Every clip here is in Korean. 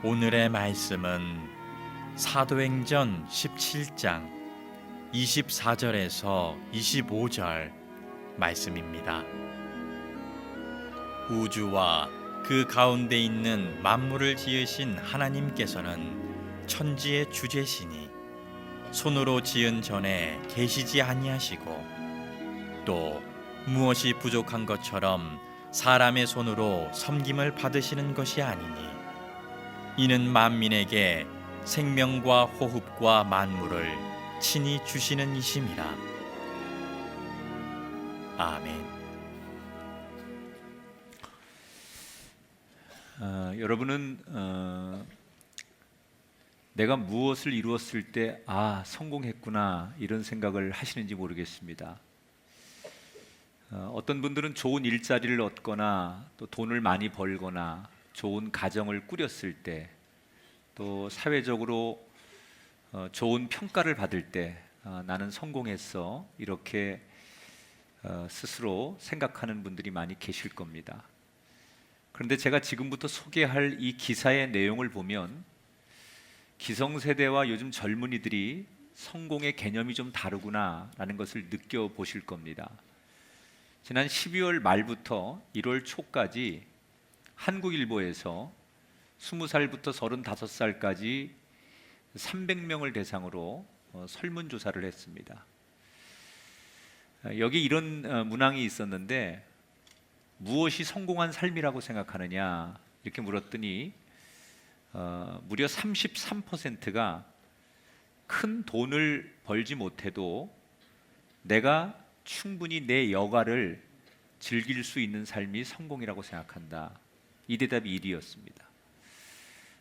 오늘의 말씀은 사도행전 17장 24절에서 25절 말씀입니다. 우주와 그 가운데 있는 만물을 지으신 하나님께서는 천지의 주제시니 손으로 지은 전에 계시지 아니하시고 또 무엇이 부족한 것처럼 사람의 손으로 섬김을 받으시는 것이 아니니 이는 만민에게 생명과 호흡과 만물을 친히 주시는 이심이라. 아멘. 여러분은 내가 무엇을 이루었을 때 성공했구나 이런 생각을 하시는지 모르겠습니다. 어떤 분들은 좋은 일자리를 얻거나 또 돈을 많이 벌거나 좋은 가정을 꾸렸을 때, 또 사회적으로 좋은 평가를 받을 때 나는 성공했어 이렇게 스스로 생각하는 분들이 많이 계실 겁니다. 그런데 제가 지금부터 소개할 이 기사의 내용을 보면 기성세대와 요즘 젊은이들이 성공의 개념이 좀 다르구나라는 것을 느껴보실 겁니다. 지난 12월 말부터 1월 초까지 한국일보에서 20살부터 35살까지 300명을 대상으로 설문조사를 했습니다. 여기 이런 문항이 있었는데, 무엇이 성공한 삶이라고 생각하느냐 이렇게 물었더니 무려 33%가 큰 돈을 벌지 못해도 내가 충분히 내 여가를 즐길 수 있는 삶이 성공이라고 생각한다. 이 대답이 1위였습니다.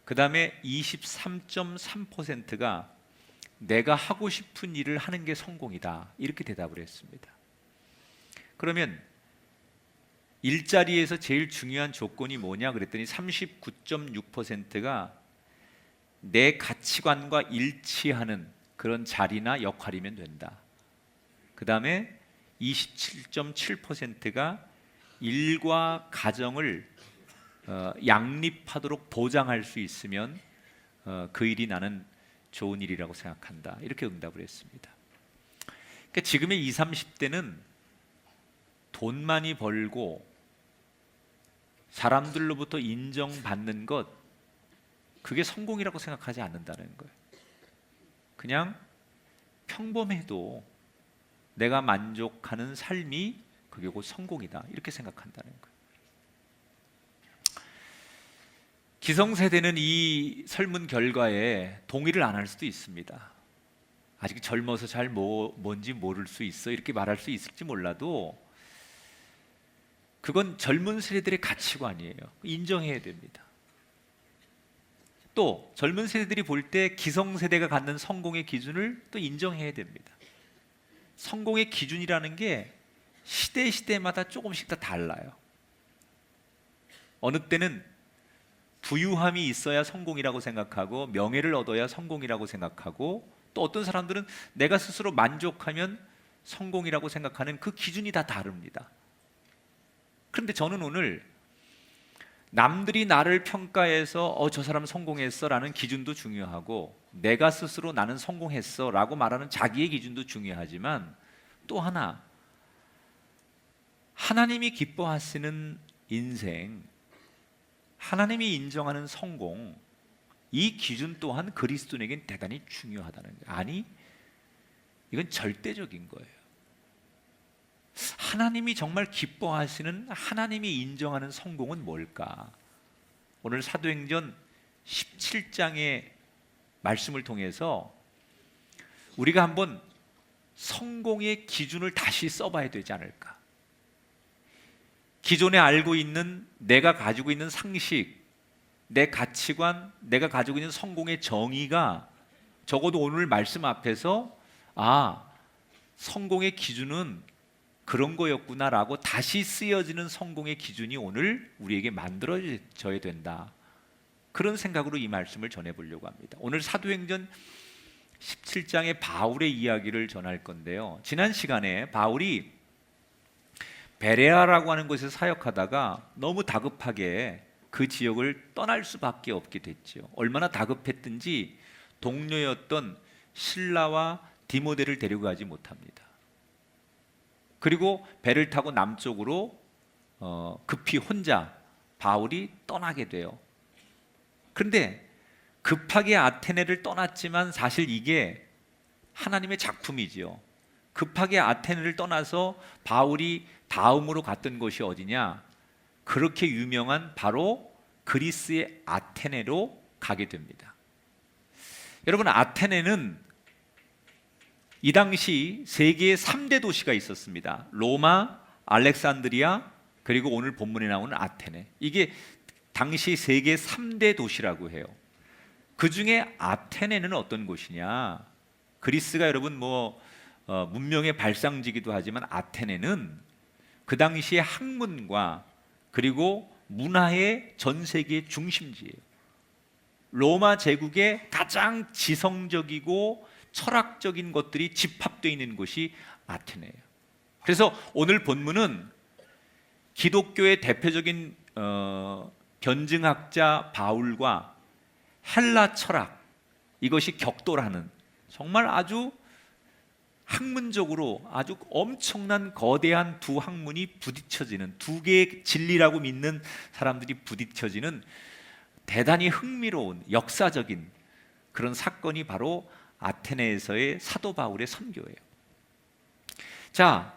그 다음에 23.3%가 내가 하고 싶은 일을 하는 게 성공이다. 이렇게 대답을 했습니다. 그러면 일자리에서 제일 중요한 조건이 뭐냐 그랬더니 39.6%가 내 가치관과 일치하는 그런 자리나 역할이면 된다. 그 다음에 27.7%가 일과 가정을 양립하도록 보장할 수 있으면 그 일이 나는 좋은 일이라고 생각한다. 이렇게 응답을 했습니다. 그러니까 지금의 20, 30대는 돈 많이 벌고 사람들로부터 인정받는 것, 그게 성공이라고 생각하지 않는다는 거예요. 그냥 평범해도 내가 만족하는 삶이 그게 곧 성공이다. 이렇게 생각한다는 거예요. 기성세대는 이 설문 결과에 동의를 안 할 수도 있습니다. 아직 젊어서 잘 뭔지 모를 수 있어 이렇게 말할 수 있을지 몰라도 그건 젊은 세대들의 가치관이에요. 인정해야 됩니다. 또 젊은 세대들이 볼 때 기성세대가 갖는 성공의 기준을 또 인정해야 됩니다. 성공의 기준이라는 게 시대마다 조금씩 다 달라요. 어느 때는 부유함이 있어야 성공이라고 생각하고 명예를 얻어야 성공이라고 생각하고, 또 어떤 사람들은 내가 스스로 만족하면 성공이라고 생각하는 그 기준이 다 다릅니다. 그런데 저는 오늘 남들이 나를 평가해서 저 사람 성공했어 라는 기준도 중요하고, 내가 스스로 나는 성공했어 라고 말하는 자기의 기준도 중요하지만, 또 하나 하나님이 기뻐하시는 인생, 하나님이 인정하는 성공, 이 기준 또한 그리스도인에겐 대단히 중요하다는 거예요. 아니, 이건 절대적인 거예요. 하나님이 정말 기뻐하시는, 하나님이 인정하는 성공은 뭘까? 오늘 사도행전 17장의 말씀을 통해서 우리가 한번 성공의 기준을 다시 써봐야 되지 않을까? 기존에 알고 있는 내가 가지고 있는 상식, 내 가치관, 내가 가지고 있는 성공의 정의가 적어도 오늘 말씀 앞에서 성공의 기준은 그런 거였구나라고 다시 쓰여지는 성공의 기준이 오늘 우리에게 만들어져야 된다. 그런 생각으로 이 말씀을 전해보려고 합니다. 오늘 사도행전 17장의 바울의 이야기를 전할 건데요. 지난 시간에 바울이 베레아라고 하는 곳에서 사역하다가 너무 다급하게 그 지역을 떠날 수밖에 없게 됐죠. 얼마나 다급했든지 동료였던 실라와 디모데를 데려가지 못합니다. 그리고 배를 타고 남쪽으로 급히 혼자 바울이 떠나게 돼요. 그런데 급하게 아테네를 떠났지만 사실 이게 하나님의 작품이지요. 급하게 아테네를 떠나서 바울이 다음으로 갔던 곳이 어디냐? 그렇게 유명한 바로 그리스의 아테네로 가게 됩니다. 여러분, 아테네는 이 당시 세계의 3대 도시가 있었습니다. 로마, 알렉산드리아, 그리고 오늘 본문에 나오는 아테네. 이게 당시 세계 3대 도시라고 해요. 그 중에 아테네는 어떤 곳이냐? 그리스가 여러분 문명의 발상지기도 하지만 아테네는 그 당시의 학문과 그리고 문화의 전 세계 중심지예요. 로마 제국의 가장 지성적이고 철학적인 것들이 집합되어 있는 곳이 아테네예요. 그래서 오늘 본문은 기독교의 대표적인 변증학자 바울과 헬라 철학, 이것이 격돌하는, 정말 아주 학문적으로 아주 엄청난 거대한 두 학문이 부딪혀지는, 두 개의 진리라고 믿는 사람들이 부딪혀지는 대단히 흥미로운 역사적인 그런 사건이 바로 아테네에서의 사도 바울의 선교예요. 자,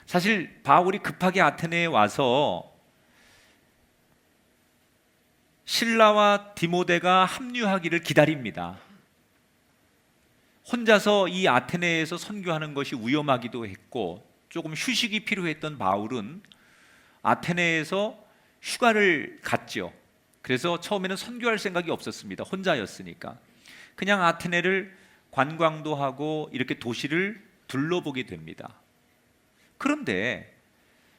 사실 바울이 급하게 아테네에 와서 실라와 디모데가 합류하기를 기다립니다. 혼자서 이 아테네에서 선교하는 것이 위험하기도 했고 조금 휴식이 필요했던 바울은 아테네에서 휴가를 갔죠. 그래서 처음에는 선교할 생각이 없었습니다. 혼자였으니까. 그냥 아테네를 관광도 하고 이렇게 도시를 둘러보게 됩니다. 그런데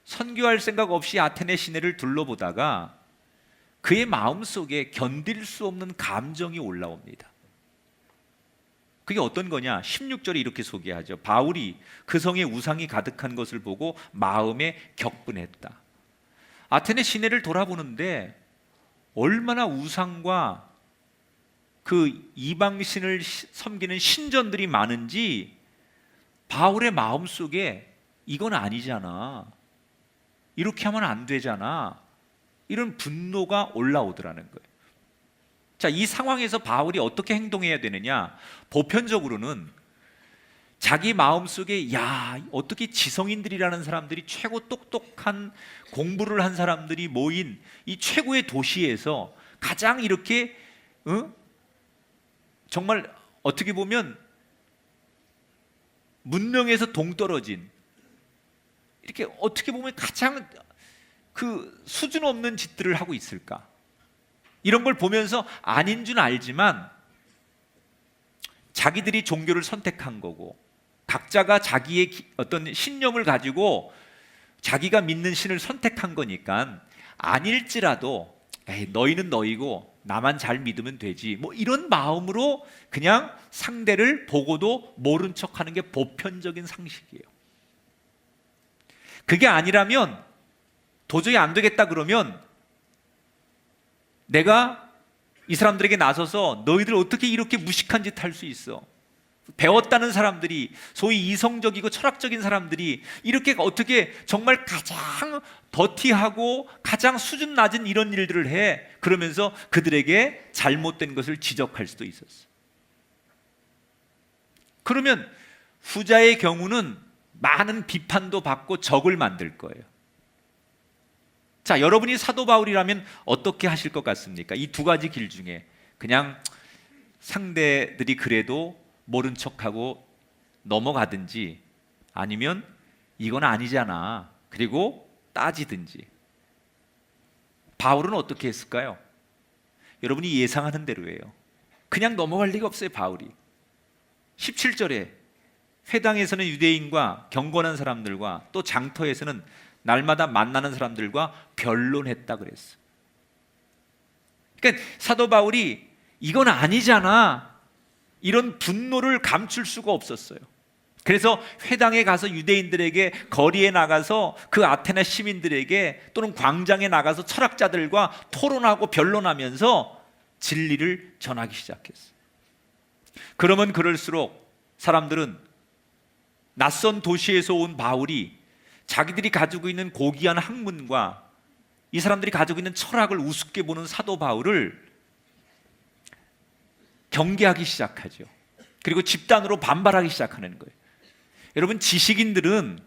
선교할 생각 없이 아테네 시내를 둘러보다가 그의 마음속에 견딜 수 없는 감정이 올라옵니다. 그게 어떤 거냐? 16절에 이렇게 소개하죠. 바울이 그 성에 우상이 가득한 것을 보고 마음에 격분했다. 아테네 시내를 돌아보는데 얼마나 우상과 그 이방신을 섬기는 신전들이 많은지 바울의 마음속에 이건 아니잖아, 이렇게 하면 안 되잖아, 이런 분노가 올라오더라는 거예요. 자, 이 상황에서 바울이 어떻게 행동해야 되느냐? 보편적으로는 자기 마음속에 어떻게 지성인들이라는 사람들이, 최고 똑똑한 공부를 한 사람들이 모인 이 최고의 도시에서 가장 이렇게 정말 어떻게 보면 문명에서 동떨어진, 이렇게 어떻게 보면 가장 그 수준 없는 짓들을 하고 있을까? 이런 걸 보면서 아닌 줄 알지만 자기들이 종교를 선택한 거고 각자가 자기의 어떤 신념을 가지고 자기가 믿는 신을 선택한 거니까 아닐지라도 너희는 너희고 나만 잘 믿으면 되지, 이런 마음으로 그냥 상대를 보고도 모른 척하는 게 보편적인 상식이에요. 그게 아니라면, 도저히 안 되겠다 그러면 내가 이 사람들에게 나서서 너희들 어떻게 이렇게 무식한 짓 할 수 있어? 배웠다는 사람들이, 소위 이성적이고 철학적인 사람들이 이렇게 어떻게 정말 가장 더티하고 가장 수준 낮은 이런 일들을 해? 그러면서 그들에게 잘못된 것을 지적할 수도 있었어. 그러면 후자의 경우는 많은 비판도 받고 적을 만들 거예요. 자, 여러분이 사도 바울이라면 어떻게 하실 것 같습니까? 이 두 가지 길 중에 그냥 상대들이 그래도 모른 척하고 넘어가든지, 아니면 이건 아니잖아 그리고 따지든지. 바울은 어떻게 했을까요? 여러분이 예상하는 대로예요. 그냥 넘어갈 리가 없어요. 바울이 17절에 회당에서는 유대인과 경건한 사람들과 또 장터에서는 날마다 만나는 사람들과 변론했다 그랬어. 그러니까 사도 바울이 이건 아니잖아, 이런 분노를 감출 수가 없었어요. 그래서 회당에 가서 유대인들에게, 거리에 나가서 그 아테네 시민들에게, 또는 광장에 나가서 철학자들과 토론하고 변론하면서 진리를 전하기 시작했어요. 그러면 그럴수록 사람들은 낯선 도시에서 온 바울이 자기들이 가지고 있는 고귀한 학문과 이 사람들이 가지고 있는 철학을 우습게 보는 사도 바울을 경계하기 시작하죠. 그리고 집단으로 반발하기 시작하는 거예요. 여러분, 지식인들은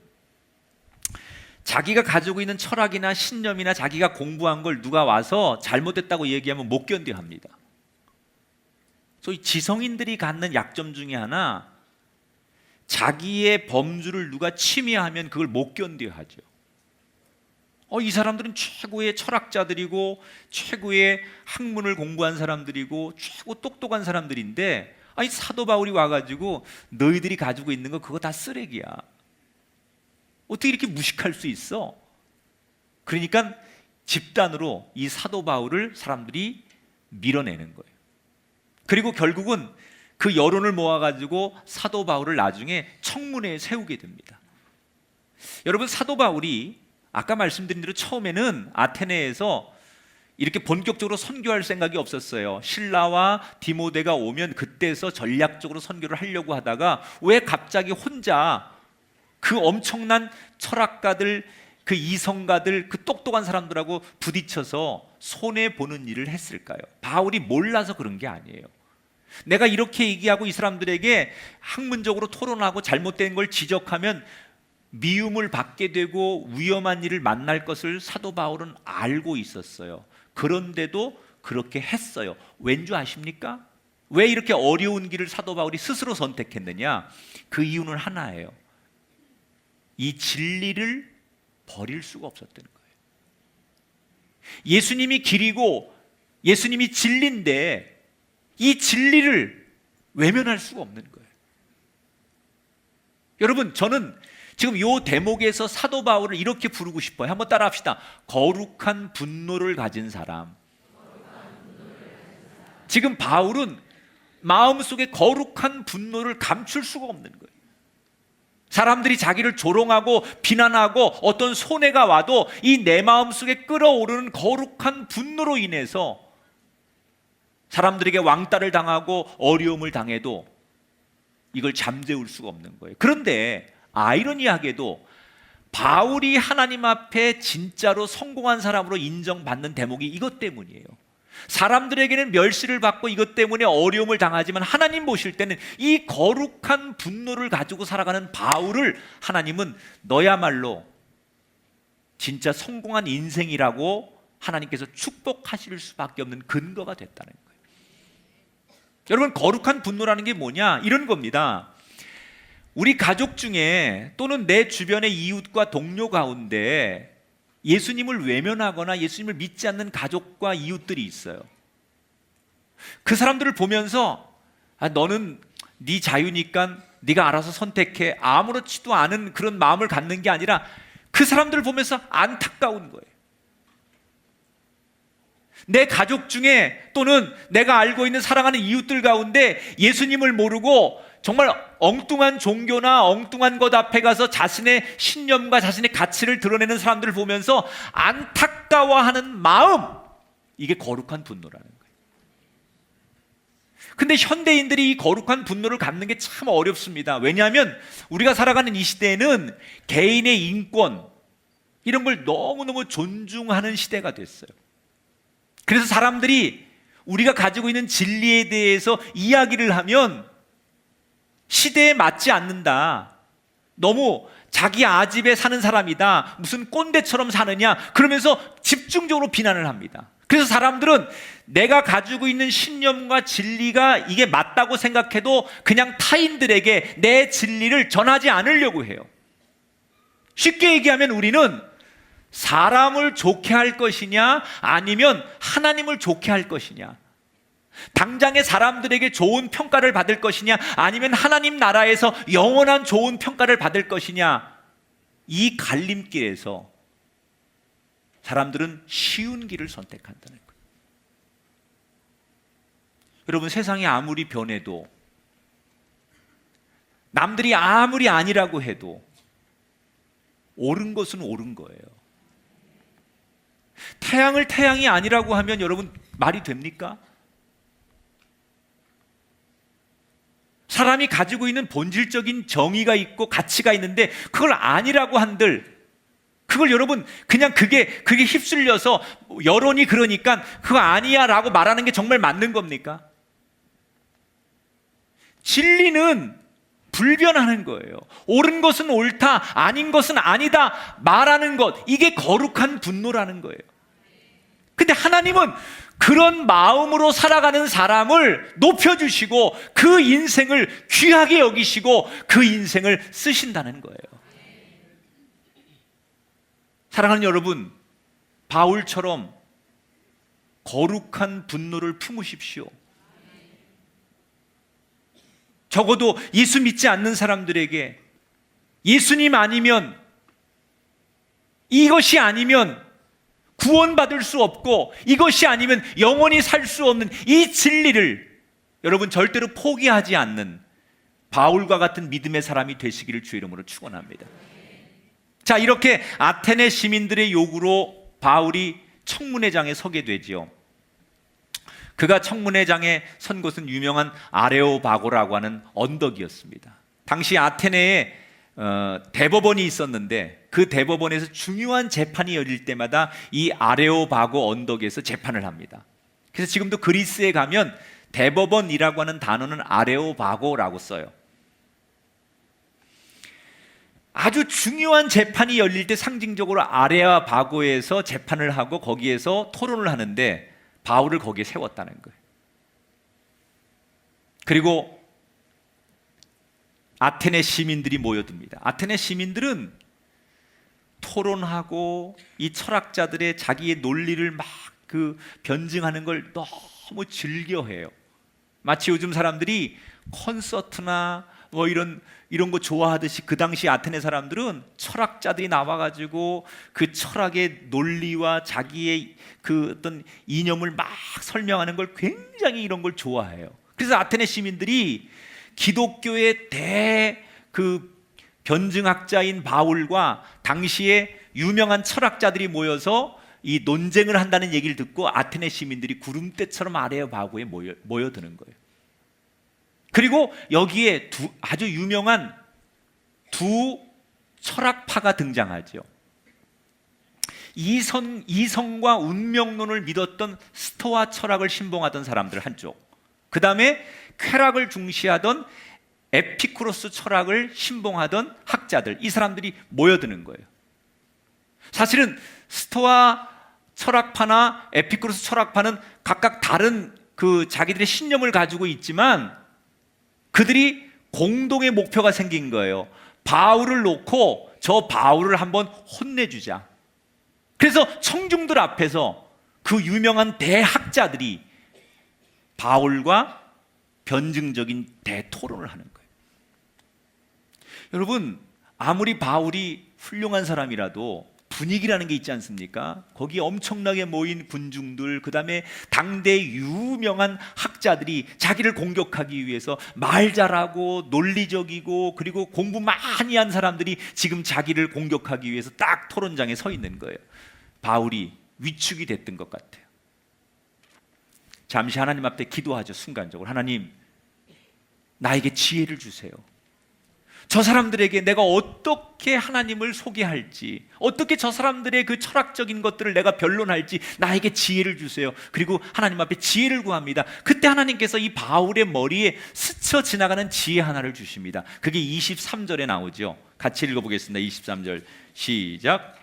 자기가 가지고 있는 철학이나 신념이나 자기가 공부한 걸 누가 와서 잘못됐다고 얘기하면 못 견뎌 합니다. 소위 지성인들이 갖는 약점 중에 하나, 자기의 범주를 누가 침해하면 그걸 못 견뎌 하죠. 이 사람들은 최고의 철학자들이고 최고의 학문을 공부한 사람들이고 최고 똑똑한 사람들인데, 아니 사도 바울이 와가지고 너희들이 가지고 있는 거 그거 다 쓰레기야. 어떻게 이렇게 무식할 수 있어? 그러니까 집단으로 이 사도 바울을 사람들이 밀어내는 거예요. 그리고 결국은 그 여론을 모아가지고 사도 바울을 나중에 청문회에 세우게 됩니다. 여러분, 사도 바울이 아까 말씀드린 대로 처음에는 아테네에서 이렇게 본격적으로 선교할 생각이 없었어요. 신라와 디모데가 오면 그때서 전략적으로 선교를 하려고 하다가 왜 갑자기 혼자 그 엄청난 철학가들, 그 이성가들, 그 똑똑한 사람들하고 부딪혀서 손해보는 일을 했을까요? 바울이 몰라서 그런 게 아니에요. 내가 이렇게 얘기하고 이 사람들에게 학문적으로 토론하고 잘못된 걸 지적하면 미움을 받게 되고 위험한 일을 만날 것을 사도 바울은 알고 있었어요. 그런데도 그렇게 했어요. 왠 줄 아십니까? 왜 이렇게 어려운 길을 사도 바울이 스스로 선택했느냐? 그 이유는 하나예요. 이 진리를 버릴 수가 없었다는 거예요. 예수님이 길이고 예수님이 진리인데 이 진리를 외면할 수가 없는 거예요. 여러분, 저는 지금 이 대목에서 사도 바울을 이렇게 부르고 싶어요. 한번 따라합시다. 거룩한 분노를 가진 사람. 지금 바울은 마음속에 거룩한 분노를 감출 수가 없는 거예요. 사람들이 자기를 조롱하고 비난하고 어떤 손해가 와도 이 내 마음속에 끓어오르는 거룩한 분노로 인해서 사람들에게 왕따를 당하고 어려움을 당해도 이걸 잠재울 수가 없는 거예요. 그런데 아이러니하게도 바울이 하나님 앞에 진짜로 성공한 사람으로 인정받는 대목이 이것 때문이에요. 사람들에게는 멸시를 받고 이것 때문에 어려움을 당하지만 하나님 보실 때는 이 거룩한 분노를 가지고 살아가는 바울을 하나님은 너야말로 진짜 성공한 인생이라고 하나님께서 축복하실 수밖에 없는 근거가 됐다는 거예요. 여러분, 거룩한 분노라는 게 뭐냐? 이런 겁니다. 우리 가족 중에 또는 내 주변의 이웃과 동료 가운데 예수님을 외면하거나 예수님을 믿지 않는 가족과 이웃들이 있어요. 그 사람들을 보면서 너는 네 자유니까 네가 알아서 선택해, 아무렇지도 않은 그런 마음을 갖는 게 아니라 그 사람들을 보면서 안타까운 거예요. 내 가족 중에 또는 내가 알고 있는 사랑하는 이웃들 가운데 예수님을 모르고 정말 엉뚱한 종교나 엉뚱한 것 앞에 가서 자신의 신념과 자신의 가치를 드러내는 사람들을 보면서 안타까워하는 마음, 이게 거룩한 분노라는 거예요. 근데 현대인들이 이 거룩한 분노를 갖는 게 참 어렵습니다. 왜냐하면 우리가 살아가는 이 시대에는 개인의 인권 이런 걸 너무너무 존중하는 시대가 됐어요. 그래서 사람들이 우리가 가지고 있는 진리에 대해서 이야기를 하면 시대에 맞지 않는다, 너무 자기 아집에 사는 사람이다, 무슨 꼰대처럼 사느냐, 그러면서 집중적으로 비난을 합니다. 그래서 사람들은 내가 가지고 있는 신념과 진리가 이게 맞다고 생각해도 그냥 타인들에게 내 진리를 전하지 않으려고 해요. 쉽게 얘기하면 우리는 사람을 좋게 할 것이냐 아니면 하나님을 좋게 할 것이냐, 당장의 사람들에게 좋은 평가를 받을 것이냐 아니면 하나님 나라에서 영원한 좋은 평가를 받을 것이냐, 이 갈림길에서 사람들은 쉬운 길을 선택한다는 거예요. 여러분, 세상이 아무리 변해도 남들이 아무리 아니라고 해도 옳은 것은 옳은 거예요. 태양을 태양이 아니라고 하면 여러분 말이 됩니까? 사람이 가지고 있는 본질적인 정의가 있고 가치가 있는데 그걸 아니라고 한들, 그걸 여러분 그냥 그게 휩쓸려서 여론이 그러니까 그거 아니야 라고 말하는 게 정말 맞는 겁니까? 진리는 불변하는 거예요. 옳은 것은 옳다, 아닌 것은 아니다 말하는 것, 이게 거룩한 분노라는 거예요. 근데 하나님은 그런 마음으로 살아가는 사람을 높여주시고 그 인생을 귀하게 여기시고 그 인생을 쓰신다는 거예요. 사랑하는 여러분, 바울처럼 거룩한 분노를 품으십시오. 적어도 예수 믿지 않는 사람들에게 예수님 아니면, 이것이 아니면 구원받을 수 없고 이것이 아니면 영원히 살 수 없는 이 진리를 여러분 절대로 포기하지 않는 바울과 같은 믿음의 사람이 되시기를 주의 이름으로 축원합니다. 자, 이렇게 아테네 시민들의 요구로 바울이 청문회장에 서게 되지요. 그가 청문회장에 선 곳은 유명한 아레오바고라고 하는 언덕이었습니다. 당시 아테네에 대법원이 있었는데 그 대법원에서 중요한 재판이 열릴 때마다 이 아레오바고 언덕에서 재판을 합니다. 그래서 지금도 그리스에 가면 대법원이라고 하는 단어는 아레오바고라고 써요. 아주 중요한 재판이 열릴 때 상징적으로 아레오바고에서 재판을 하고 거기에서 토론을 하는데 바울을 거기에 세웠다는 거예요. 그리고 아테네 시민들이 모여듭니다. 아테네 시민들은 토론하고 이 철학자들의 자기의 논리를 막 변증하는 걸 너무 즐겨해요. 마치 요즘 사람들이 콘서트나 뭐 이런 거 좋아하듯이 그 당시 아테네 사람들은 철학자들이 나와가지고 그 철학의 논리와 자기의 그 어떤 이념을 막 설명하는 걸 굉장히 이런 걸 좋아해요. 그래서 아테네 시민들이 기독교의 변증학자인 바울과 당시에 유명한 철학자들이 모여서 이 논쟁을 한다는 얘기를 듣고 아테네 시민들이 구름대처럼 아레오바고에 모여드는 거예요. 그리고 여기에 아주 유명한 두 철학파가 등장하죠. 이성과 운명론을 믿었던 스토아 철학을 신봉하던 사람들 한쪽, 그 다음에 쾌락을 중시하던 에피쿠로스 철학을 신봉하던 학자들, 이 사람들이 모여드는 거예요. 사실은 스토아 철학파나 에피쿠로스 철학파는 각각 다른 자기들의 신념을 가지고 있지만 그들이 공동의 목표가 생긴 거예요. 바울을 놓고 저 바울을 한번 혼내주자. 그래서 청중들 앞에서 그 유명한 대학자들이 바울과 변증적인 대토론을 하는 거예요. 여러분, 아무리 바울이 훌륭한 사람이라도 분위기라는 게 있지 않습니까? 거기에 엄청나게 모인 군중들, 그 다음에 당대 유명한 학자들이 자기를 공격하기 위해서 말 잘하고 논리적이고 그리고 공부 많이 한 사람들이 지금 자기를 공격하기 위해서 딱 토론장에 서 있는 거예요. 바울이 위축이 됐던 것 같아요. 잠시 하나님 앞에 기도하죠. 순간적으로 하나님, 나에게 지혜를 주세요. 저 사람들에게 내가 어떻게 하나님을 소개할지, 어떻게 저 사람들의 그 철학적인 것들을 내가 변론할지 나에게 지혜를 주세요. 그리고 하나님 앞에 지혜를 구합니다. 그때 하나님께서 이 바울의 머리에 스쳐 지나가는 지혜 하나를 주십니다. 그게 23절에 나오죠. 같이 읽어보겠습니다. 23절 시작.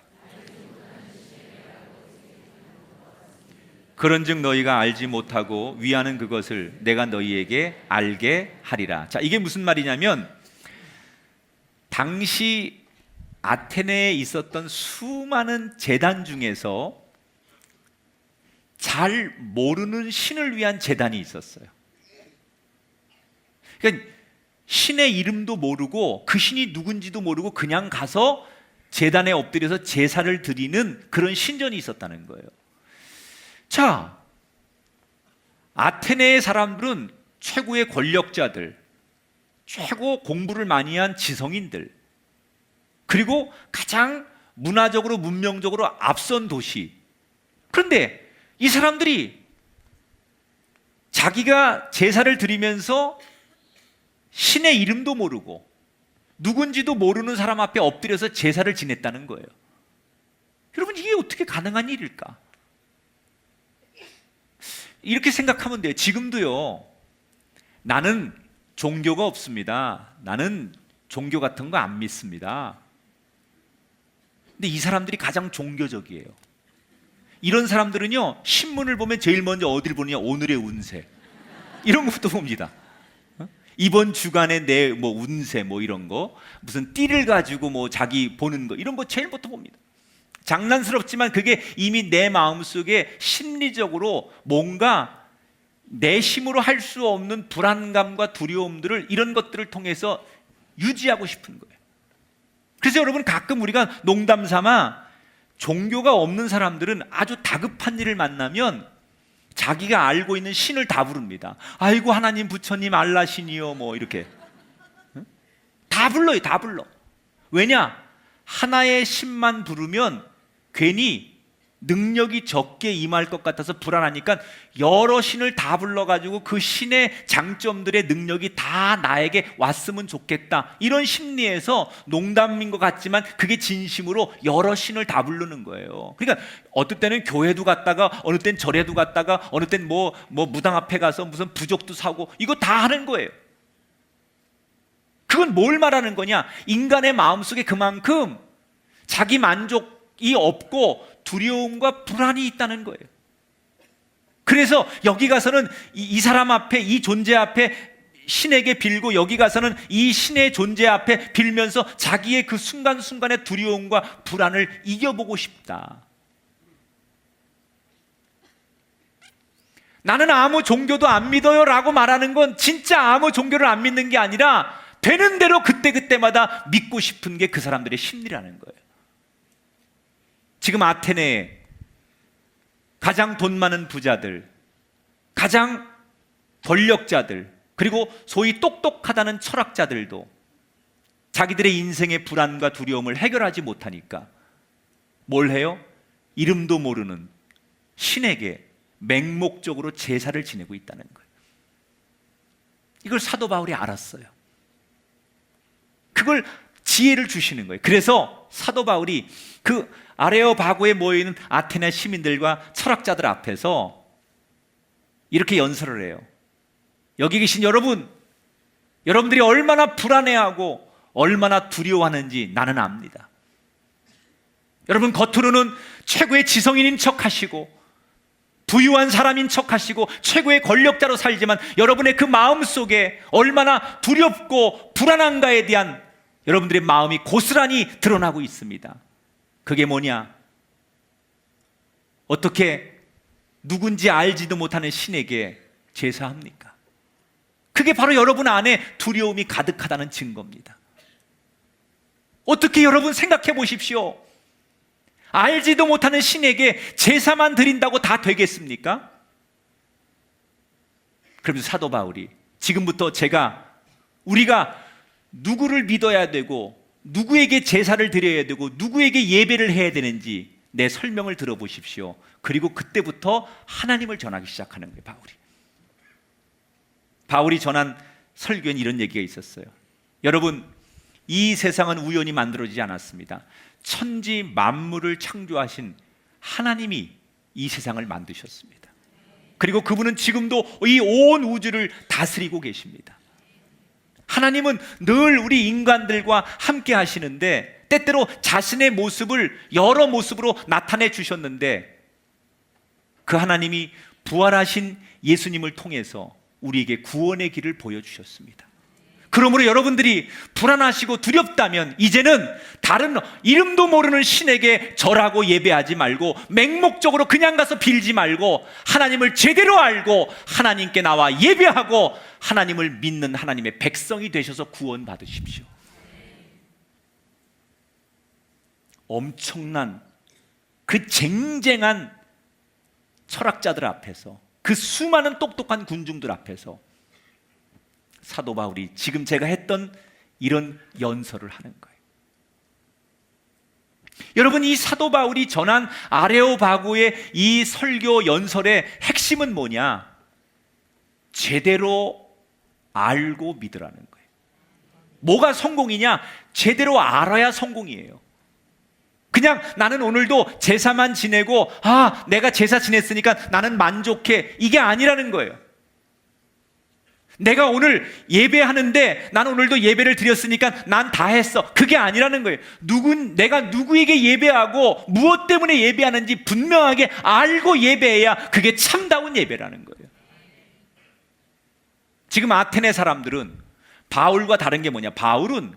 그런즉 너희가 알지 못하고 위하는 그것을 내가 너희에게 알게 하리라. 자, 이게 무슨 말이냐면 당시 아테네에 있었던 수많은 제단 중에서 잘 모르는 신을 위한 제단이 있었어요. 그러니까 신의 이름도 모르고 그 신이 누군지도 모르고 그냥 가서 제단에 엎드려서 제사를 드리는 그런 신전이 있었다는 거예요. 자, 아테네의 사람들은 최고의 권력자들, 최고 공부를 많이 한 지성인들, 그리고 가장 문화적으로 문명적으로 앞선 도시. 그런데 이 사람들이 자기가 제사를 드리면서 신의 이름도 모르고 누군지도 모르는 사람 앞에 엎드려서 제사를 지냈다는 거예요. 여러분, 이게 어떻게 가능한 일일까? 이렇게 생각하면 돼요. 지금도요, 나는 종교가 없습니다. 나는 종교 같은 거 안 믿습니다. 근데 이 사람들이 가장 종교적이에요. 이런 사람들은요, 신문을 보면 제일 먼저 어딜 보느냐, 오늘의 운세, 이런 것부터 봅니다. 이번 주간의 내 뭐 운세 뭐 이런 거, 무슨 띠를 가지고 뭐 자기 보는 거, 이런 거 제일부터 봅니다. 장난스럽지만 그게 이미 내 마음속에 심리적으로 뭔가 내 힘으로 할 수 없는 불안감과 두려움들을, 이런 것들을 통해서 유지하고 싶은 거예요. 그래서 여러분, 가끔 우리가 농담 삼아 종교가 없는 사람들은 아주 다급한 일을 만나면 자기가 알고 있는 신을 다 부릅니다. 아이고 하나님, 부처님, 알라신이요, 뭐 이렇게 다 불러요. 다 불러. 왜냐? 하나의 신만 부르면 괜히 능력이 적게 임할 것 같아서 불안하니까 여러 신을 다 불러가지고 그 신의 장점들의 능력이 다 나에게 왔으면 좋겠다, 이런 심리에서, 농담인 것 같지만 그게 진심으로 여러 신을 다 부르는 거예요. 그러니까 어떨 때는 교회도 갔다가, 어느 땐 절에도 갔다가, 어느 땐 뭐 무당 앞에 가서 무슨 부적도 사고, 이거 다 하는 거예요. 그건 뭘 말하는 거냐? 인간의 마음속에 그만큼 자기 만족이 없고 두려움과 불안이 있다는 거예요. 그래서 여기 가서는 이 사람 앞에, 이 존재 앞에 신에게 빌고, 여기 가서는 이 신의 존재 앞에 빌면서 자기의 그 순간순간의 두려움과 불안을 이겨보고 싶다. 나는 아무 종교도 안 믿어요 라고 말하는 건 진짜 아무 종교를 안 믿는 게 아니라 되는 대로 그때그때마다 믿고 싶은 게 그 사람들의 심리라는 거예요. 지금 아테네에 가장 돈 많은 부자들, 가장 권력자들, 그리고 소위 똑똑하다는 철학자들도 자기들의 인생의 불안과 두려움을 해결하지 못하니까 뭘 해요? 이름도 모르는 신에게 맹목적으로 제사를 지내고 있다는 거예요. 이걸 사도 바울이 알았어요. 그걸 지혜를 주시는 거예요. 그래서 사도 바울이 그 아레오바고에 모여있는 아테네 시민들과 철학자들 앞에서 이렇게 연설을 해요. 여기 계신 여러분, 여러분들이 얼마나 불안해하고 얼마나 두려워하는지 나는 압니다. 여러분, 겉으로는 최고의 지성인인 척하시고 부유한 사람인 척하시고 최고의 권력자로 살지만 여러분의 그 마음속에 얼마나 두렵고 불안한가에 대한 여러분들의 마음이 고스란히 드러나고 있습니다. 그게 뭐냐? 어떻게 누군지 알지도 못하는 신에게 제사합니까? 그게 바로 여러분 안에 두려움이 가득하다는 증거입니다. 어떻게, 여러분 생각해 보십시오. 알지도 못하는 신에게 제사만 드린다고 다 되겠습니까? 그러면서 사도 바울이 지금부터 우리가 누구를 믿어야 되고 누구에게 제사를 드려야 되고 누구에게 예배를 해야 되는지 내 설명을 들어보십시오. 그리고 그때부터 하나님을 전하기 시작하는 거예요. 바울이 전한 설교엔 이런 얘기가 있었어요. 여러분, 이 세상은 우연히 만들어지지 않았습니다. 천지 만물을 창조하신 하나님이 이 세상을 만드셨습니다. 그리고 그분은 지금도 이 온 우주를 다스리고 계십니다. 하나님은 늘 우리 인간들과 함께 하시는데 때때로 자신의 모습을 여러 모습으로 나타내 주셨는데 그 하나님이 부활하신 예수님을 통해서 우리에게 구원의 길을 보여주셨습니다. 그러므로 여러분들이 불안하시고 두렵다면 이제는 다른 이름도 모르는 신에게 절하고 예배하지 말고 맹목적으로 그냥 가서 빌지 말고 하나님을 제대로 알고 하나님께 나와 예배하고 하나님을 믿는 하나님의 백성이 되셔서 구원 받으십시오. 엄청난 그 쟁쟁한 철학자들 앞에서, 그 수많은 똑똑한 군중들 앞에서 사도 바울이 지금 제가 했던 이런 연설을 하는 거예요. 여러분, 이 사도 바울이 전한 아레오바고의 이 설교 연설의 핵심은 뭐냐? 제대로 알고 믿으라는 거예요. 뭐가 성공이냐? 제대로 알아야 성공이에요. 그냥 나는 오늘도 제사만 지내고 내가 제사 지냈으니까 나는 만족해, 이게 아니라는 거예요. 내가 오늘 예배하는데 나는 오늘도 예배를 드렸으니까 난 다 했어, 그게 아니라는 거예요. 내가 누구에게 예배하고 무엇 때문에 예배하는지 분명하게 알고 예배해야 그게 참다운 예배라는 거예요. 지금 아테네 사람들은 바울과 다른 게 뭐냐? 바울은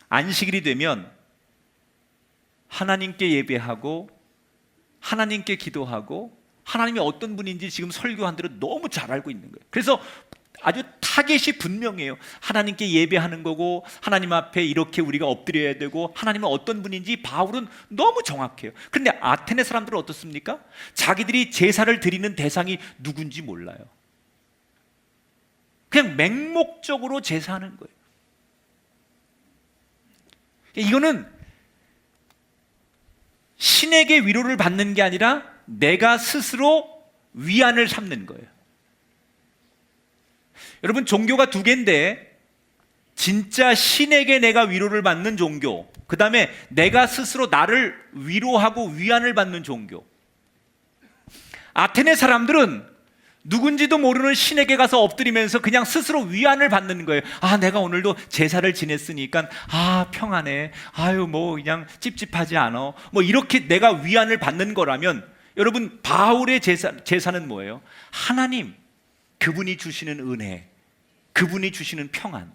안식일이 되면 하나님께 예배하고 하나님께 기도하고 하나님이 어떤 분인지 지금 설교한 대로 너무 잘 알고 있는 거예요. 그래서 아주 타겟이 분명해요. 하나님께 예배하는 거고 하나님 앞에 이렇게 우리가 엎드려야 되고 하나님은 어떤 분인지 바울은 너무 정확해요. 그런데 아테네 사람들은 어떻습니까? 자기들이 제사를 드리는 대상이 누군지 몰라요. 그냥 맹목적으로 제사하는 거예요. 이거는 신에게 위로를 받는 게 아니라 내가 스스로 위안을 삼는 거예요. 여러분, 종교가 두 개인데 진짜 신에게 내가 위로를 받는 종교, 그 다음에 내가 스스로 나를 위로하고 위안을 받는 종교. 아테네 사람들은 누군지도 모르는 신에게 가서 엎드리면서 그냥 스스로 위안을 받는 거예요. 내가 오늘도 제사를 지냈으니까 평안해, 뭐 그냥 찝찝하지 않아, 뭐 이렇게 내가 위안을 받는 거라면, 여러분, 바울의 제사는 뭐예요? 하나님, 그분이 주시는 은혜, 그분이 주시는 평안.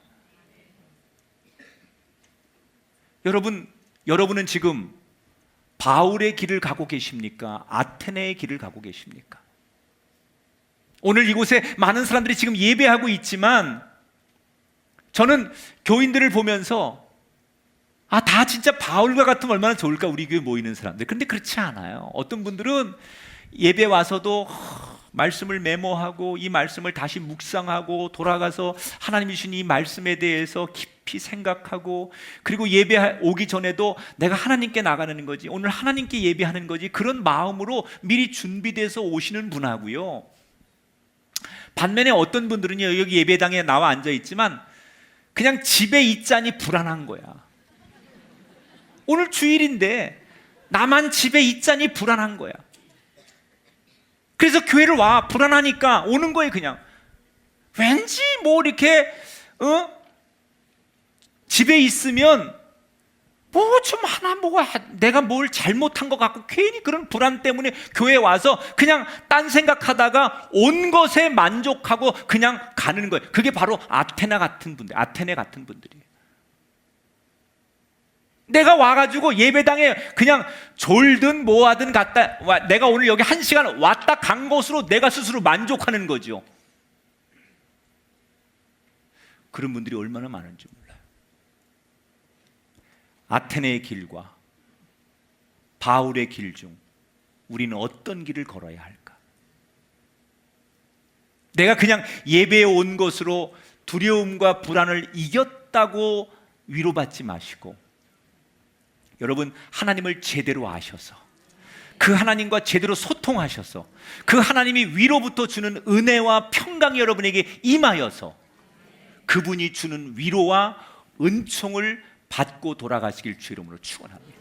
여러분은 지금 바울의 길을 가고 계십니까? 아테네의 길을 가고 계십니까? 오늘 이곳에 많은 사람들이 지금 예배하고 있지만 저는 교인들을 보면서 다 진짜 바울과 같으면 얼마나 좋을까, 우리 교회 모이는 사람들. 그런데 그렇지 않아요. 어떤 분들은 예배 와서도 말씀을 메모하고 이 말씀을 다시 묵상하고 돌아가서 하나님이 주신 이 말씀에 대해서 깊이 생각하고, 그리고 예배 오기 전에도 내가 하나님께 나가는 거지, 오늘 하나님께 예배하는 거지, 그런 마음으로 미리 준비돼서 오시는 분하고요. 반면에 어떤 분들은요, 여기 예배당에 나와 앉아 있지만 그냥 집에 있자니 불안한 거야. 오늘 주일인데 나만 집에 있자니 불안한 거야. 그래서 교회를 와, 불안하니까 오는 거예요. 그냥 왠지 뭐 이렇게 집에 있으면 뭐 좀 하나 뭐가 내가 뭘 잘못한 것 같고 괜히 그런 불안 때문에 교회에 와서 그냥 딴 생각하다가 온 것에 만족하고 그냥 가는 거예요. 그게 바로 아테네 같은 분들이에요. 내가 와가지고 예배당에 그냥 졸든 뭐하든 내가 오늘 여기 1시간 왔다 간 것으로 내가 스스로 만족하는 거죠. 그런 분들이 얼마나 많은지 몰라요. 아테네의 길과 바울의 길 중 우리는 어떤 길을 걸어야 할까? 내가 그냥 예배에 온 것으로 두려움과 불안을 이겼다고 위로받지 마시고, 여러분, 하나님을 제대로 아셔서 그 하나님과 제대로 소통하셔서 그 하나님이 위로부터 주는 은혜와 평강이 여러분에게 임하여서 그분이 주는 위로와 은총을 받고 돌아가시길 주 이름으로 축원합니다.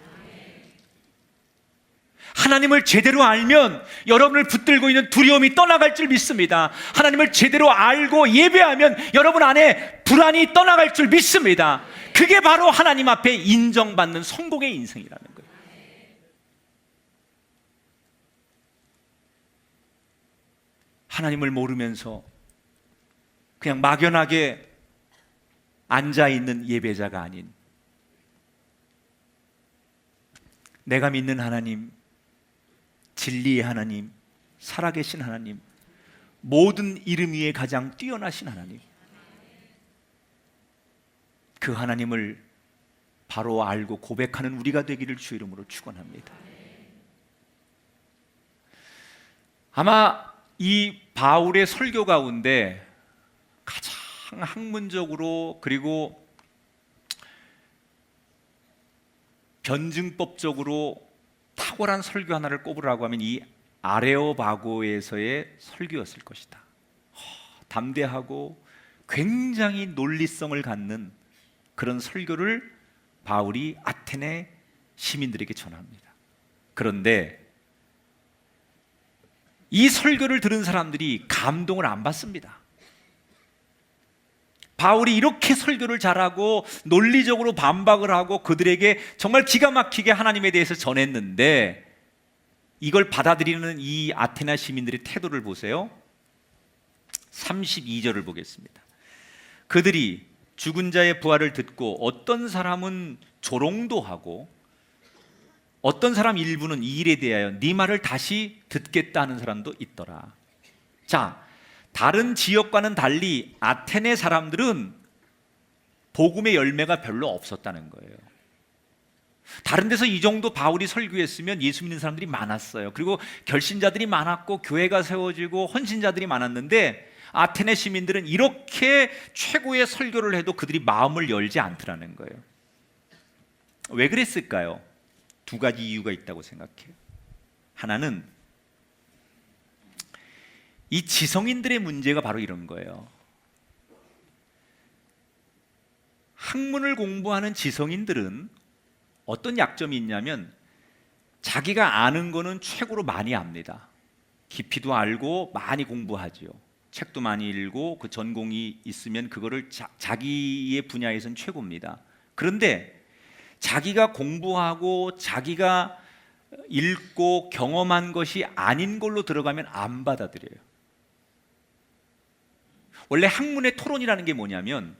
하나님을 제대로 알면 여러분을 붙들고 있는 두려움이 떠나갈 줄 믿습니다. 하나님을 제대로 알고 예배하면 여러분 안에 불안이 떠나갈 줄 믿습니다. 그게 바로 하나님 앞에 인정받는 성공의 인생이라는 거예요. 하나님을 모르면서 그냥 막연하게 앉아있는 예배자가 아닌, 내가 믿는 하나님, 진리의 하나님, 살아계신 하나님, 모든 이름 위에 가장 뛰어나신 하나님, 그 하나님을 바로 알고 고백하는 우리가 되기를 주 이름으로 축원합니다. 아마 이 바울의 설교 가운데 가장 학문적으로 그리고 변증법적으로 탁월한 설교 하나를 꼽으라고 하면 이 아레오바고에서의 설교였을 것이다. 담대하고 굉장히 논리성을 갖는 그런 설교를 바울이 아테네 시민들에게 전합니다. 그런데 이 설교를 들은 사람들이 감동을 안 받습니다. 바울이 이렇게 설교를 잘하고 논리적으로 반박을 하고 그들에게 정말 기가 막히게 하나님에 대해서 전했는데 이걸 받아들이는 이 아테네 시민들의 태도를 보세요. 32절을 보겠습니다. 그들이 죽은 자의 부활을 듣고 어떤 사람은 조롱도 하고 어떤 사람 일부는 이 일에 대하여 네 말을 다시 듣겠다 하는 사람도 있더라. 자, 다른 지역과는 달리 아테네 사람들은 복음의 열매가 별로 없었다는 거예요. 다른 데서 이 정도 바울이 설교했으면 예수 믿는 사람들이 많았어요. 그리고 결신자들이 많았고 교회가 세워지고 헌신자들이 많았는데 아테네 시민들은 이렇게 최고의 설교를 해도 그들이 마음을 열지 않더라는 거예요. 왜 그랬을까요? 두 가지 이유가 있다고 생각해요. 하나는 이 지성인들의 문제가 바로 이런 거예요. 학문을 공부하는 지성인들은 어떤 약점이 있냐면 자기가 아는 거는 최고로 많이 압니다. 깊이도 알고 많이 공부하지요. 책도 많이 읽고 그 전공이 있으면 그거를 자기의 분야에서는 최고입니다. 그런데 자기가 공부하고 자기가 읽고 경험한 것이 아닌 걸로 들어가면 안 받아들여요. 원래 학문의 토론이라는 게 뭐냐면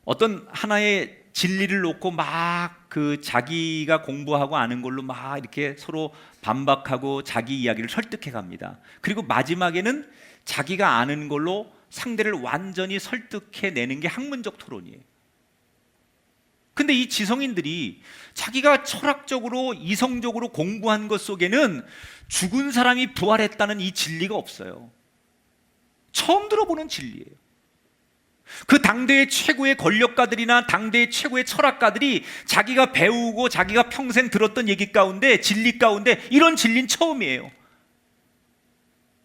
어떤 하나의 진리를 놓고 막 그 자기가 공부하고 아는 걸로 막 이렇게 서로 반박하고 자기 이야기를 설득해 갑니다. 그리고 마지막에는 자기가 아는 걸로 상대를 완전히 설득해 내는 게 학문적 토론이에요. 근데 이 지성인들이 자기가 철학적으로 이성적으로 공부한 것 속에는 죽은 사람이 부활했다는 이 진리가 없어요. 처음 들어보는 진리예요. 그 당대의 최고의 권력가들이나 당대의 최고의 철학가들이 자기가 배우고 자기가 평생 들었던 얘기 가운데 진리 가운데 이런 진리는 처음이에요.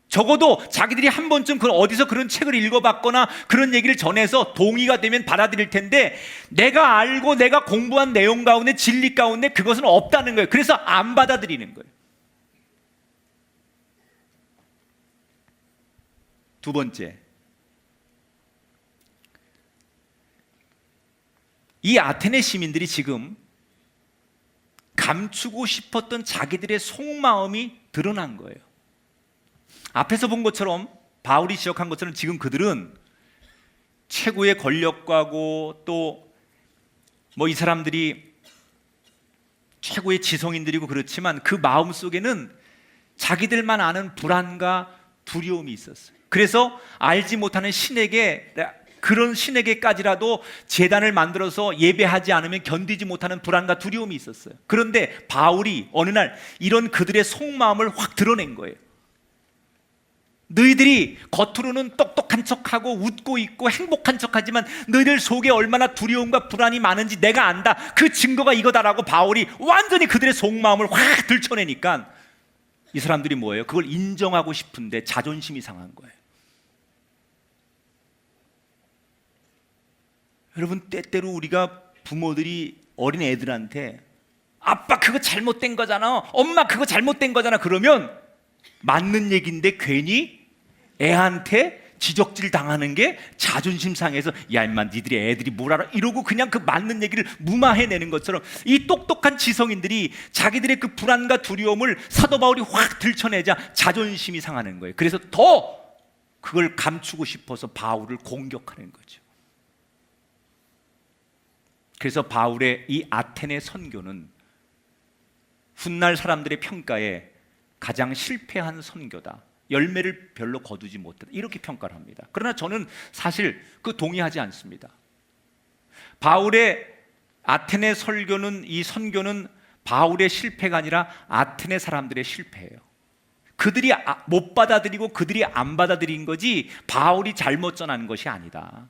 적어도 자기들이 한 번쯤 어디서 그런 책을 읽어봤거나 그런 얘기를 전해서 동의가 되면 받아들일 텐데 내가 알고 내가 공부한 내용 가운데 진리 가운데 그것은 없다는 거예요. 그래서 안 받아들이는 거예요. 두 번째, 이 아테네 시민들이 지금 감추고 싶었던 자기들의 속마음이 드러난 거예요. 앞에서 본 것처럼 바울이 지적한 것처럼 지금 그들은 최고의 권력가고 또 뭐 이 사람들이 최고의 지성인들이고 그렇지만 그 마음 속에는 자기들만 아는 불안과 두려움이 있었어요. 그래서 알지 못하는 신에게 그런 신에게까지라도 제단을 만들어서 예배하지 않으면 견디지 못하는 불안과 두려움이 있었어요. 그런데 바울이 어느 날 이런 그들의 속마음을 확 드러낸 거예요. 너희들이 겉으로는 똑똑한 척하고 웃고 있고 행복한 척하지만 너희들 속에 얼마나 두려움과 불안이 많은지 내가 안다. 그 증거가 이거다라고 바울이 완전히 그들의 속마음을 확 들춰내니까 이 사람들이 뭐예요? 그걸 인정하고 싶은데 자존심이 상한 거예요. 여러분, 때때로 우리가 부모들이 어린 애들한테 아빠 그거 잘못된 거잖아, 엄마 그거 잘못된 거잖아 그러면 맞는 얘기인데 괜히 애한테 지적질 당하는 게 자존심 상해서 야 임마 니들이 애들이 뭘 알아 이러고 그냥 그 맞는 얘기를 무마해내는 것처럼 이 똑똑한 지성인들이 자기들의 그 불안과 두려움을 사도 바울이 확 들춰내자 자존심이 상하는 거예요. 그래서 더 그걸 감추고 싶어서 바울을 공격하는 거죠. 그래서 바울의 이 아테네 선교는 훗날 사람들의 평가에 가장 실패한 선교다. 열매를 별로 거두지 못했다. 이렇게 평가를 합니다. 그러나 저는 사실 그 동의하지 않습니다. 바울의 아테네 설교는 이 선교는 바울의 실패가 아니라 아테네 사람들의 실패예요. 그들이 못 받아들이고 그들이 안 받아들인 거지 바울이 잘못 전한 것이 아니다.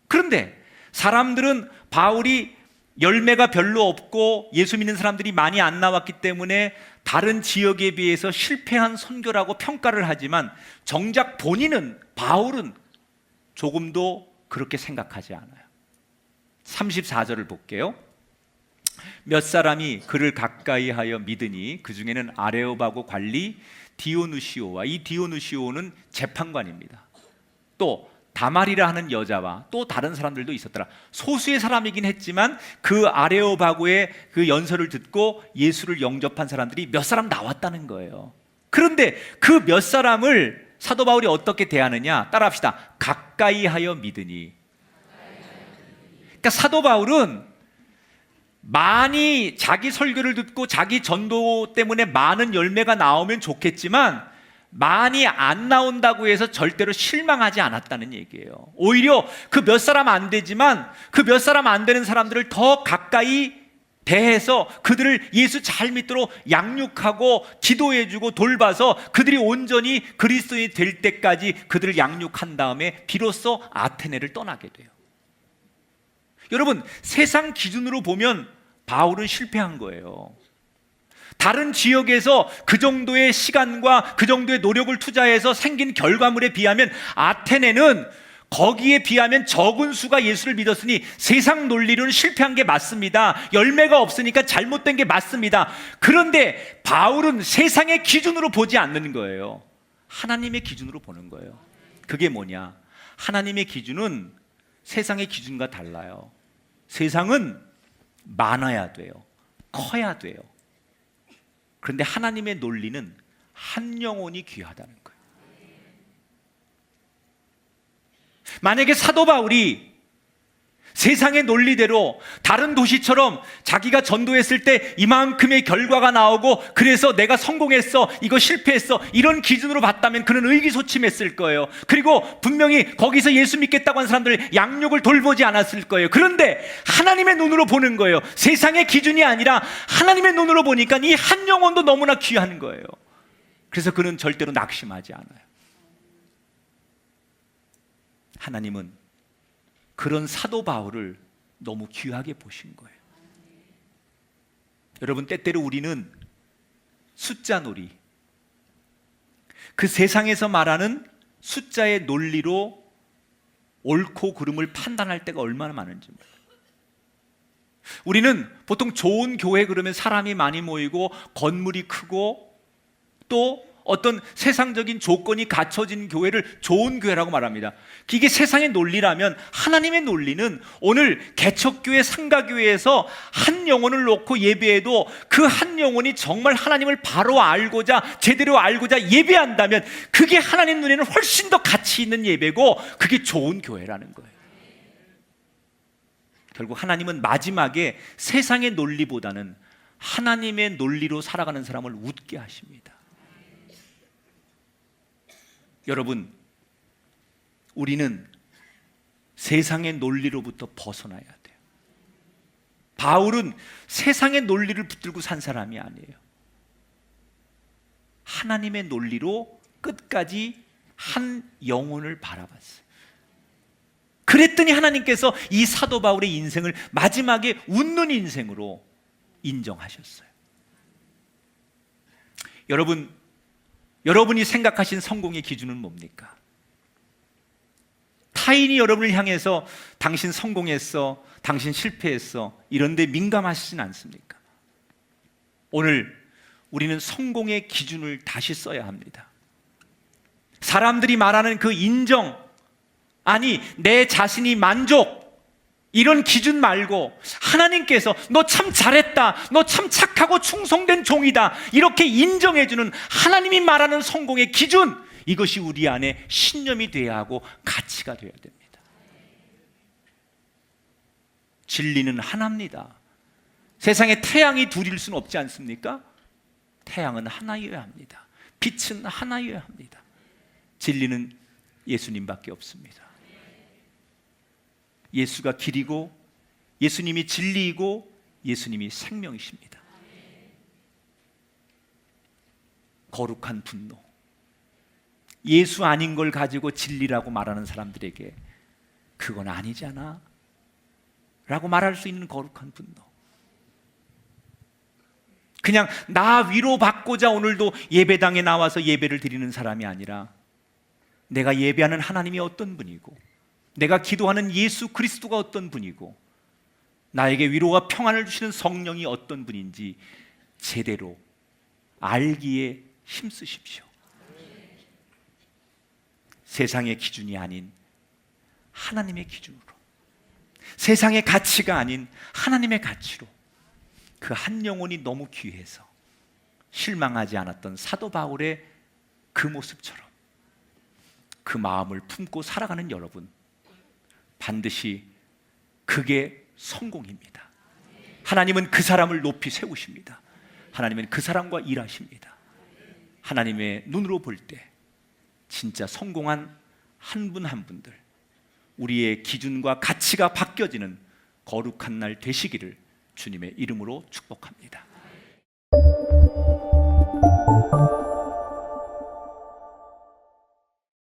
그런데 사람들은 바울이 열매가 별로 없고 예수 믿는 사람들이 많이 안 나왔기 때문에 다른 지역에 비해서 실패한 선교라고 평가를 하지만 정작 본인은, 바울은 조금도 그렇게 생각하지 않아요. 34절을 볼게요. 몇 사람이 그를 가까이 하여 믿으니 그 중에는 아레오바고 관리 디오누시오와, 이 디오누시오는 재판관입니다. 또 다말이라 하는 여자와 또 다른 사람들도 있었더라. 소수의 사람이긴 했지만 그 아레오바고의 그 연설을 듣고 예수를 영접한 사람들이 몇 사람 나왔다는 거예요. 그런데 그 몇 사람을 사도 바울이 어떻게 대하느냐, 따라합시다. 가까이 하여 믿으니. 그러니까 사도 바울은 많이 자기 설교를 듣고 자기 전도 때문에 많은 열매가 나오면 좋겠지만 많이 안 나온다고 해서 절대로 실망하지 않았다는 얘기예요. 오히려 그 몇 사람 안 되지만 그 몇 사람 안 되는 사람들을 더 가까이 대해서 그들을 예수 잘 믿도록 양육하고 기도해주고 돌봐서 그들이 온전히 그리스도인이 될 때까지 그들을 양육한 다음에 비로소 아테네를 떠나게 돼요. 여러분, 세상 기준으로 보면 바울은 실패한 거예요. 다른 지역에서 그 정도의 시간과 그 정도의 노력을 투자해서 생긴 결과물에 비하면 아테네는 거기에 비하면 적은 수가 예수를 믿었으니 세상 논리로는 실패한 게 맞습니다. 열매가 없으니까 잘못된 게 맞습니다. 그런데 바울은 세상의 기준으로 보지 않는 거예요. 하나님의 기준으로 보는 거예요. 그게 뭐냐? 하나님의 기준은 세상의 기준과 달라요. 세상은 많아야 돼요. 커야 돼요. 그런데 하나님의 논리는 한 영혼이 귀하다는 거예요. 만약에 사도 바울이 세상의 논리대로 다른 도시처럼 자기가 전도했을 때 이만큼의 결과가 나오고 그래서 내가 성공했어, 이거 실패했어, 이런 기준으로 봤다면 그는 의기소침했을 거예요. 그리고 분명히 거기서 예수 믿겠다고 한 사람들 양육을 돌보지 않았을 거예요. 그런데 하나님의 눈으로 보는 거예요. 세상의 기준이 아니라 하나님의 눈으로 보니까 이 한 영혼도 너무나 귀한 거예요. 그래서 그는 절대로 낙심하지 않아요. 하나님은 그런 사도 바울을 너무 귀하게 보신 거예요. 여러분, 때때로 우리는 숫자 놀이, 그 세상에서 말하는 숫자의 논리로 옳고 그름을 판단할 때가 얼마나 많은지 몰라요. 우리는 보통 좋은 교회 그러면 사람이 많이 모이고 건물이 크고 또 어떤 세상적인 조건이 갖춰진 교회를 좋은 교회라고 말합니다. 이게 세상의 논리라면 하나님의 논리는 오늘 개척교회 상가교회에서 한 영혼을 놓고 예배해도 그 한 영혼이 정말 하나님을 바로 알고자 제대로 알고자 예배한다면 그게 하나님 눈에는 훨씬 더 가치 있는 예배고 그게 좋은 교회라는 거예요. 결국 하나님은 마지막에 세상의 논리보다는 하나님의 논리로 살아가는 사람을 웃게 하십니다. 여러분, 우리는 세상의 논리로부터 벗어나야 돼요. 바울은 세상의 논리를 붙들고 산 사람이 아니에요. 하나님의 논리로 끝까지 한 영혼을 바라봤어요. 그랬더니 하나님께서 이 사도 바울의 인생을 마지막에 웃는 인생으로 인정하셨어요. 여러분이 생각하신 성공의 기준은 뭡니까? 타인이 여러분을 향해서 당신 성공했어, 당신 실패했어, 이런 데 민감하시진 않습니까? 오늘 우리는 성공의 기준을 다시 써야 합니다. 사람들이 말하는 그 인정, 아니 내 자신이 만족, 이런 기준 말고 하나님께서 너 참 잘했다, 너 참 착하고 충성된 종이다, 이렇게 인정해주는 하나님이 말하는 성공의 기준, 이것이 우리 안에 신념이 돼야 하고 가치가 되어야 됩니다. 진리는 하나입니다. 세상에 태양이 둘일 수는 없지 않습니까? 태양은 하나여야 합니다. 빛은 하나여야 합니다. 진리는 예수님밖에 없습니다. 예수가 길이고 예수님이 진리이고 예수님이 생명이십니다. 거룩한 분노. 예수 아닌 걸 가지고 진리라고 말하는 사람들에게 그건 아니잖아 라고 말할 수 있는 거룩한 분노. 그냥 나 위로받고자 오늘도 예배당에 나와서 예배를 드리는 사람이 아니라 내가 예배하는 하나님이 어떤 분이고, 내가 기도하는 예수 그리스도가 어떤 분이고, 나에게 위로와 평안을 주시는 성령이 어떤 분인지 제대로 알기에 힘쓰십시오. 세상의 기준이 아닌 하나님의 기준으로, 세상의 가치가 아닌 하나님의 가치로, 그 한 영혼이 너무 귀해서 실망하지 않았던 사도 바울의 그 모습처럼 그 마음을 품고 살아가는 여러분, 반드시 그게 성공입니다. 하나님은 그 사람을 높이 세우십니다. 하나님은 그 사람과 일하십니다. 하나님의 눈으로 볼 때 진짜 성공한 한 분 한 분들, 우리의 기준과 가치가 바뀌어지는 거룩한 날 되시기를 주님의 이름으로 축복합니다.